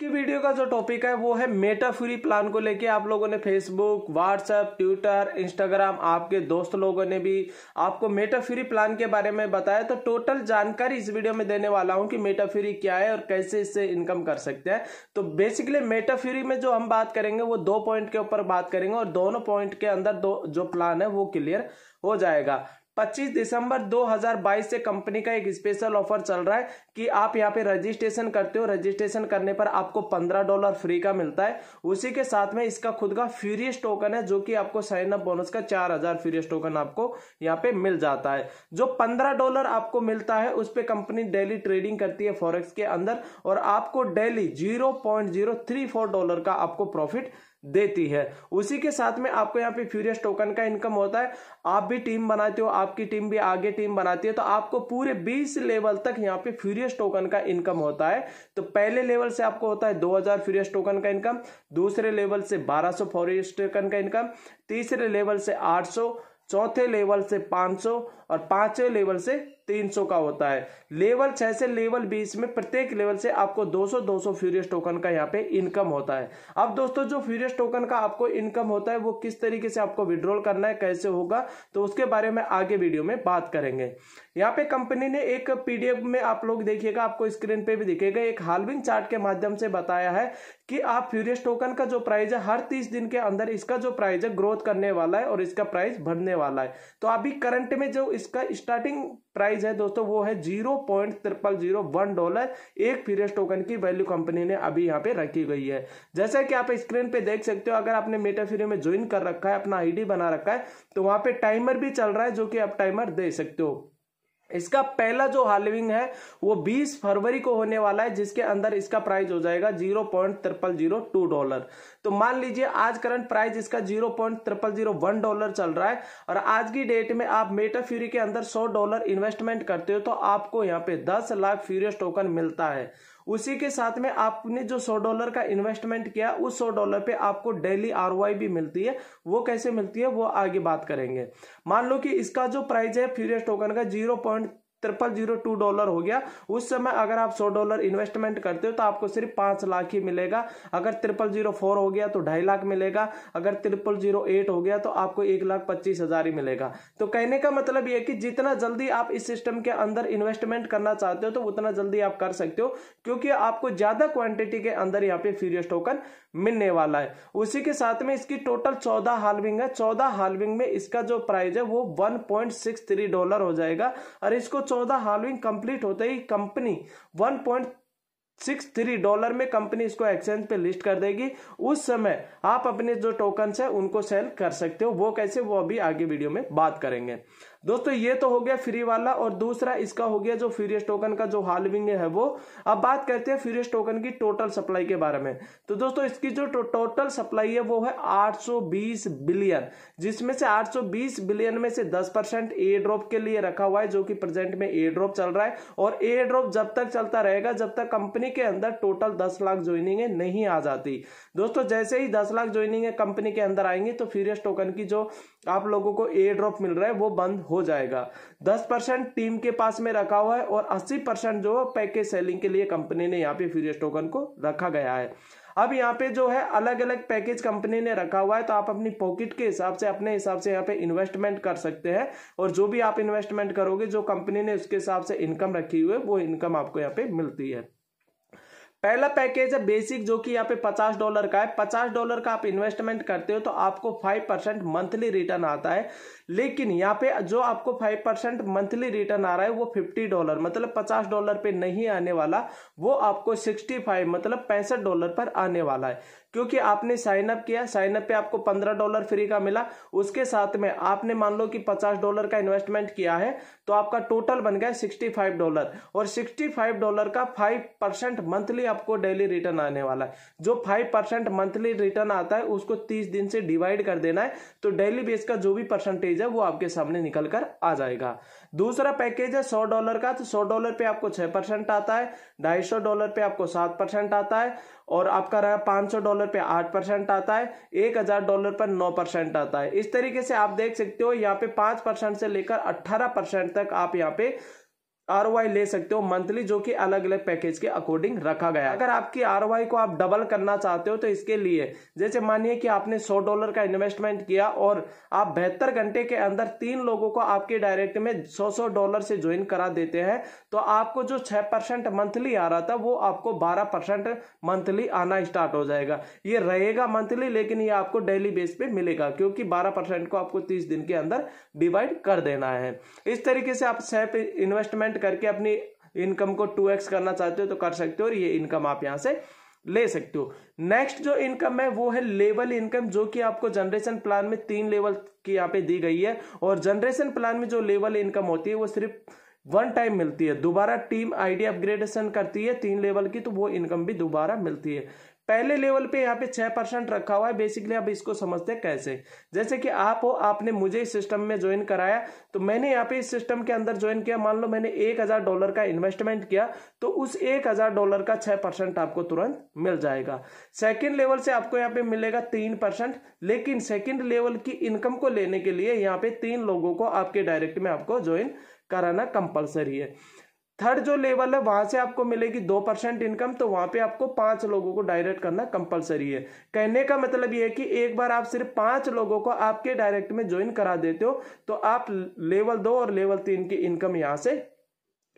की वीडियो का जो टॉपिक है वो है मेटा फ्री प्लान को लेके। आप लोगों ने फेसबुक, व्हाट्सएप, ट्विटर, इंस्टाग्राम, आपके दोस्त लोगों ने भी आपको मेटा फ्री प्लान के बारे में बताया। तो टोटल जानकारी इस वीडियो में देने वाला हूं कि मेटा फ्री क्या है और कैसे इससे इनकम कर सकते हैं। तो बेसिकली मेटा फ्री में जो हम बात करेंगे वो 2 पॉइंट के ऊपर बात करेंगे और दोनों पॉइंट के अंदर जो प्लान है वो क्लियर हो जाएगा। 25 दिसंबर 2022 से कंपनी का एक स्पेशल ऑफर चल रहा है कि आप यहाँ पे रजिस्ट्रेशन करते हो, रजिस्ट्रेशन करने पर आपको $15 फ्री का मिलता है। उसी के साथ में इसका खुद का फ्यूरियस टोकन है जो कि आपको साइन अप बोनस का 4000 फ्यूरियस टोकन आपको यहाँ पे मिल जाता है। जो $15 आपको मिलता है उस पे कंपनी डेली ट्रेडिंग करती है फॉरेक्स के अंदर और आपको डेली $0.034 का आपको प्रॉफिट देती है। उसी के साथ में आपको यहाँ पे फ्यूरियस टोकन का इनकम होता है। आप भी टीम बनाते हो, आपकी टीम भी आगे टीम बनाती है, तो आपको पूरे 20 लेवल तक यहाँ पे फ्यूरियस टोकन का इनकम होता है। तो पहले लेवल से आपको होता है 2000 फ्यूरियस टोकन का इनकम, दूसरे लेवल से 1200 फ्यूरियस टोकन का इनकम, तीसरे लेवल से 800, चौथे लेवल से 500 और पांचवें लेवल से 300 का होता है। लेवल 6 से लेवल 20 में प्रत्येक लेवल से आपको 200 फ्यूरियस टोकन का यहाँ पे इनकम होता है। अब दोस्तों जो फ्यूरियस टोकन का आपको इनकम होता है वो किस तरीके से आपको विड्रॉल करना है, कैसे होगा, तो उसके बारे में आगे वीडियो में बात करेंगे। यहाँ पे कंपनी ने एक पीडीएफ में आप लोग देखिएगा, आपको स्क्रीन पे भी दिखेगा, एक हाल्विंग चार्ट के माध्यम से बताया है कि आप फ्यूरियस टोकन का जो प्राइस है हर 30 दिन के अंदर इसका जो प्राइस है ग्रोथ करने वाला है और इसका प्राइस बढ़ने वाला है। तो अभी करंट में जो इसका स्टार्टिंग प्राइस है दोस्तों वो है $0.0001। एक फ्यूरियस टोकन की वैल्यू कंपनी ने अभी यहाँ पे रखी गई है। जैसा कि आप स्क्रीन पे देख सकते हो, अगर आपने मेटा फ्री में ज्वाइन कर रखा है, अपना आईडी बना रखा है, तो वहां पे टाइमर भी चल रहा है जो कि आप टाइमर दे सकते हो। इसका पहला जो हाल्विंग है वो 20 फरवरी को होने वाला है, जिसके अंदर इसका प्राइस हो जाएगा $0.0002। तो मान लीजिए आज करंट प्राइस इसका $0.0001 चल रहा है और आज की डेट में आप मेटा फ्यूरी के अंदर $100 इन्वेस्टमेंट करते हो तो आपको यहाँ पे 10 लाख फ्यूरियस टोकन मिलता है। उसी के साथ में आपने जो $100 का इन्वेस्टमेंट किया उस $100 पे आपको डेली आरओआई भी मिलती है। वो कैसे मिलती है वो आगे बात करेंगे। मान लो कि इसका जो प्राइस है फ्यूरियस टोकन का $0.0002 हो गया। उस समय अगर आप $100 इन्वेस्टमेंट करते हो तो आपको सिर्फ 5 लाख ही मिलेगा। अगर 0004 हो गया तो 2.5 लाख मिलेगा। अगर 0008 हो गया तो आपको 1,25,000 ही मिलेगा। तो कहने का मतलब यह है कि जितना जल्दी आप इस सिस्टम के अंदर इन्वेस्टमेंट करना चाहते हो तो उतना जल्दी आप कर सकते हो, क्योंकि आपको ज्यादा क्वांटिटी के अंदर यहाँ पे फ्यूरियस टोकन मिलने वाला है। उसी के साथ में इसकी टोटल 14 हाल्विंग है। 14 हाल्विंग में इसका जो प्राइस है वो $1.63 हो जाएगा और इसको 14 हाल्विंग कंप्लीट होते ही कंपनी $1.63 में कंपनी इसको एक्सचेंज पे लिस्ट कर देगी। उस समय आप अपने जो टोकन्स है उनको सेल कर सकते हो। वो कैसे, वो अभी आगे वीडियो में बात करेंगे। दोस्तों ये तो हो गया फ्री वाला और दूसरा इसका हो गया जो फ्यूरियस टोकन का जो हाल्विंग है वो। अब बात करते हैं फ्यूरियस टोकन की टोटल सप्लाई के बारे में। तो दोस्तों इसकी जो टोटल सप्लाई है वो है 820 बिलियन, जिसमें से 820 बिलियन में से 10% एयर ड्रॉप के लिए रखा हुआ है, जो कि प्रेजेंट में एयर ड्रॉप चल रहा है और एयर ड्रॉप जब तक चलता रहेगा जब तक कंपनी के अंदर टोटल 10 लाख ज्वाइनिंग नहीं आ जाती। दोस्तों जैसे ही 10 लाख ज्वाइनिंग कंपनी के अंदर आएंगे तो फ्यूरियस टोकन की जो आप लोगों को एयर ड्रॉप मिल रहा है वो बंद हो जाएगा। 10% टीम के पास में रखा हुआ है और 80% जो पैकेज सेलिंग के लिए कंपनी ने यहाँ पे फ्यूरियस टोकन को रखा गया है। अब यहाँ पे जो है अलग अलग पैकेज कंपनी ने रखा हुआ है, तो आप अपनी पॉकेट के हिसाब से अपने हिसाब से यहाँ पे इन्वेस्टमेंट कर सकते हैं और जो भी आप इन्वेस्टमेंट करोगे जो कंपनी ने उसके हिसाब से इनकम रखी हुई है वो इनकम आपको यहाँ पे मिलती है। पहला पैकेज है बेसिक, जो कि यहाँ पे $50 का है। $50 का आप इन्वेस्टमेंट करते हो तो आपको 5% मंथली रिटर्न आता है। लेकिन यहाँ पे जो आपको 5% मंथली रिटर्न आ रहा है वो $50 मतलब $50 पे नहीं आने वाला, वो आपको 65 मतलब $65 पर आने वाला है, क्योंकि आपने साइन अप किया। साइन अप पे आपको $15 फ्री का मिला। उसके साथ में आपने मान लो कि $50 का इन्वेस्टमेंट किया है तो आपका टोटल बन गया $65 और $65 का 5% मंथली आपको डेली रिटर्न आने वाला है। जो 5% मंथली रिटर्न आता है उसको 30 दिन से डिवाइड कर देना है, तो डेली बेस का जो भी परसेंटेज है वो आपके सामने निकल कर आ जाएगा। दूसरा पैकेज है $100 का, तो $100 पे आपको 6% आता है, $250 पे आपको 7% आता है और आपका रहा $500 पे 8% आता है, $1000 पर 9% आता है। इस तरीके से आप देख सकते हो यहाँ पे 5% से लेकर 18% तक आप यहाँ पे ROI ले सकते हो मंथली, जो कि अलग अलग पैकेज के अकॉर्डिंग रखा गया है। अगर आपकी ROI को आप डबल करना चाहते हो तो इसके लिए जैसे मानिए कि आपने $100 का इन्वेस्टमेंट किया और आप 72 घंटे के अंदर 3 लोगों को आपके डायरेक्ट में $100 से ज्वाइन करा देते हैं, तो आपको जो 6% मंथली आ रहा था वो आपको 12% मंथली आना स्टार्ट हो जाएगा। ये रहेगा मंथली, लेकिन ये आपको डेली बेस पे मिलेगा, क्योंकि 12% को आपको 30 दिन के अंदर डिवाइड कर देना है। इस तरीके से आप सेल्फ इन्वेस्टमेंट करके अपनी इनकम को 2x करना चाहते हो तो कर सकते हो, और ये इनकम आप यहां से ले सकते हो। नेक्स्ट जो इनकम है वो है लेवल इनकम, जो कि आपको जनरेशन प्लान में 3 लेवल की यहाँ पे दी गई है। और जनरेशन प्लान में जो लेवल इनकम होती है वो सिर्फ 1 टाइम मिलती है। दोबारा टीम आईडी अपग्रेडेशन करती है 3 लेवल की, तो वो इनकम भी दोबारा मिलती है। पहले लेवल पे यहाँ पे 6% रखा हुआ है। बेसिकली अब इसको समझते हैं कैसे। जैसे कि आप हो, आपने मुझे इस सिस्टम में ज्वाइन कराया, तो मैंने यहाँ पे इस सिस्टम के अंदर ज्वाइन किया। मान लो मैंने $1000 का इन्वेस्टमेंट किया, तो उस $1000 का 6% आपको तुरंत मिल जाएगा। सेकेंड लेवल से आपको यहाँ पे मिलेगा 3%, लेकिन सेकेंड लेवल की इनकम को लेने के लिए यहाँ पे 3 लोगों को आपके डायरेक्ट में आपको ज्वाइन कराना कंपलसरी है। थर्ड जो लेवल है वहां से आपको मिलेगी 2% इनकम, तो वहां पे आपको 5 लोगों को डायरेक्ट करना कंपलसरी है। कहने का मतलब ये है कि एक बार आप सिर्फ 5 लोगों को आपके डायरेक्ट में ज्वाइन करा देते हो तो आप लेवल 2 और लेवल 3 की इनकम यहां से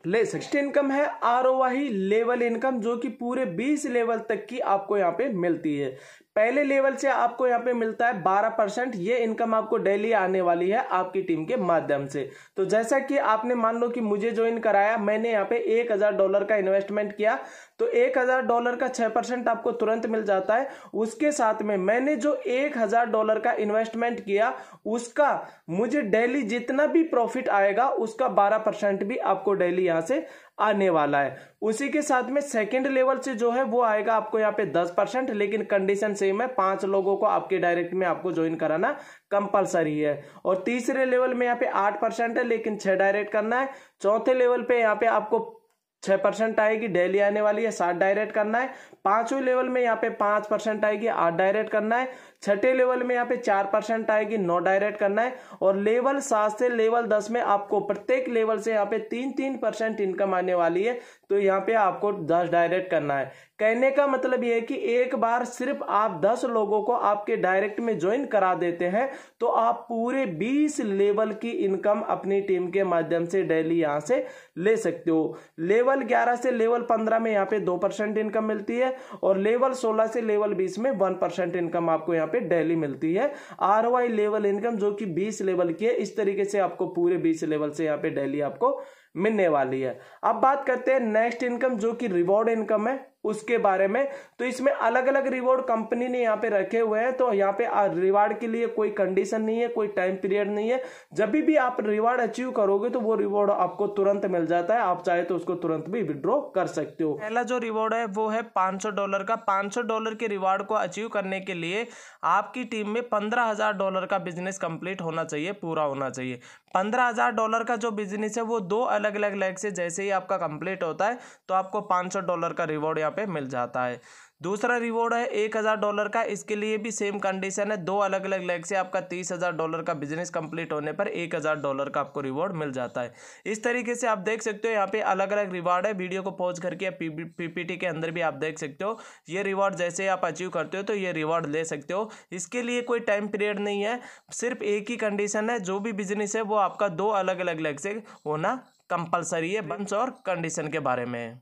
ले सकते। इनकम है ROI लेवल इनकम, जो कि पूरे 20 लेवल तक की आपको यहाँ पे मिलती है। पहले लेवल से आपको यहाँ पे मिलता है 12%। ये इनकम आपको डेली आने वाली है आपकी टीम के माध्यम से। तो जैसा कि आपने मान लो कि मुझे ज्वाइन कराया, मैंने यहाँ पे $1000 का इन्वेस्टमेंट किया, तो $1000 का 6% आपको तुरंत मिल जाता है। उसके साथ में मैंने जो $1000 का इन्वेस्टमेंट किया उसका मुझे डेली जितना भी प्रॉफिट आएगा उसका 12% भी आपको डेली यहां से आने वाला है। उसी के साथ में सेकंड लेवल से जो है वो आएगा आपको यहाँ पे 10%, लेकिन कंडीशन सेम है, 5 लोगों को आपके डायरेक्ट में आपको ज्वाइन कराना कंपलसरी है। और तीसरे लेवल में यहाँ पे 8% है, लेकिन 6 डायरेक्ट करना है। चौथे लेवल पे यहाँ पे आपको 6% आएगी, डेली आने वाली है, 7 डायरेक्ट करना है। 5वें लेवल में यहाँ पे 5% आएगी, 8 डायरेक्ट करना है। 6ठे लेवल में यहाँ पे 4% आएगी, 9 डायरेक्ट करना है। और लेवल 7 से लेवल 10 में आपको प्रत्येक लेवल से यहाँ पे 3% इनकम आने वाली है, तो यहाँ पे आपको 10 डायरेक्ट करना है। कहने का मतलब ये है कि एक बार सिर्फ आप 10 लोगों को आपके डायरेक्ट में ज्वाइन करा देते हैं तो आप पूरे 20 लेवल की इनकम अपनी टीम के माध्यम से डेली यहां से ले सकते हो। लेवल 11 से लेवल 15 में यहाँ पे 2% इनकम मिलती है, और लेवल 16 से लेवल 20 में 1% इनकम आपको यहाँ पे डेली मिलती है। ROI लेवल इनकम जो कि 20 लेवल की है, इस तरीके से आपको पूरे 20 लेवल से यहाँ पे डेली आपको मिलने वाली है। अब बात करते हैं नेक्स्ट इनकम, जो कि रिवॉर्ड इनकम है, उसके बारे में। तो इसमें अलग अलग रिवॉर्ड कंपनी ने यहाँ पे रखे हुए हैं। तो यहाँ पे रिवार्ड के लिए कोई कंडीशन नहीं है, कोई टाइम पीरियड नहीं है। जब भी आप रिवार्ड अचीव करोगे तो वो रिवॉर्ड आपको तुरंत मिल जाता है, आप चाहे तो उसको तुरंत भी विड्रॉ कर सकते हो। पहला जो रिवॉर्ड है वो है $500 का। $500 के रिवार्ड को अचीव करने के लिए आपकी टीम में $15,000 का बिजनेस कंप्लीट होना चाहिए, पूरा होना चाहिए। $15,000 का जो बिजनेस है वो 2 अलग अलग लेग से जैसे ही आपका कंप्लीट होता है तो आपको $500 का रिवॉर्ड यहाँ पे मिल जाता है। दूसरा रिवॉर्ड है $1000 का। इसके लिए भी सेम कंडीशन है, 2 अलग अलग लेग से आपका $30,000 का बिजनेस कंप्लीट होने पर $1000 का आपको रिवॉर्ड मिल जाता है। इस तरीके से आप देख सकते हो यहाँ पे अलग अलग रिवॉर्ड है। वीडियो को पॉज करके PPT के अंदर भी आप देख सकते हो। ये रिवॉर्ड जैसे आप अचीव करते हो तो ये रिवॉर्ड ले सकते हो। इसके लिए कोई टाइम पीरियड नहीं है, सिर्फ एक ही कंडीशन है, जो भी बिजनेस है वो आपका 2 अलग अलग लेग से होना कंपलसरी है। बंस और कंडीशन के बारे में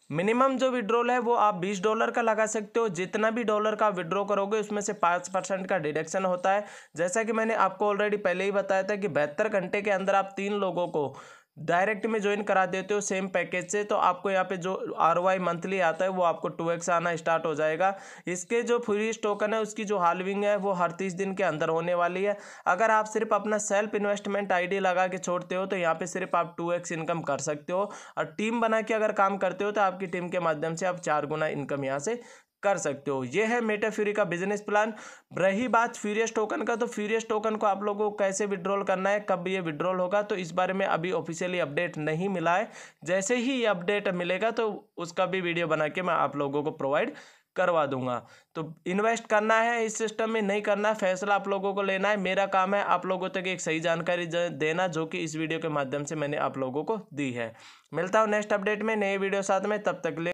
मिनिमम जो विड्रॉल है वो आप $20 का लगा सकते हो। जितना भी डॉलर का विड्रॉ करोगे उसमें से 5% का डिडक्शन होता है। जैसा कि मैंने आपको ऑलरेडी पहले ही बताया था कि 72 घंटे के अंदर आप 3 लोगों को डायरेक्ट में ज्वाइन करा देते हो सेम पैकेज से, तो आपको यहाँ पे जो ROI मंथली आता है वो आपको 2x आना स्टार्ट हो जाएगा। इसके जो फ्री टोकन है उसकी जो हाल्विंग है वो हर 30 दिन के अंदर होने वाली है। अगर आप सिर्फ अपना सेल्फ इन्वेस्टमेंट आईडी लगा के छोड़ते हो तो यहाँ पे सिर्फ आप 2x इनकम कर सकते हो, और टीम बना के अगर काम करते हो तो आपकी टीम के माध्यम से आप 4 गुना इनकम यहाँ से कर सकते हो। ये है मेटा फ्यूरी का बिजनेस प्लान। रही बात फ्यूरियस टोकन का, तो फ्यूरियस टोकन को आप लोगों को कैसे विड्रॉल करना है, कब ये विड्रॉल होगा, तो इस बारे में अभी ऑफिशियली अपडेट नहीं मिला है। जैसे ही ये अपडेट मिलेगा तो उसका भी वीडियो बना के मैं आप लोगों को प्रोवाइड करवा दूंगा। तो इन्वेस्ट करना है इस सिस्टम में, नहीं करना है, फैसला आप लोगों को लेना है। मेरा काम है आप लोगों तक एक सही जानकारी देना, जो कि इस वीडियो के माध्यम से मैंने आप लोगों को दी है। मिलता हूँ नेक्स्ट अपडेट में नए वीडियो साथ में, तब तक ले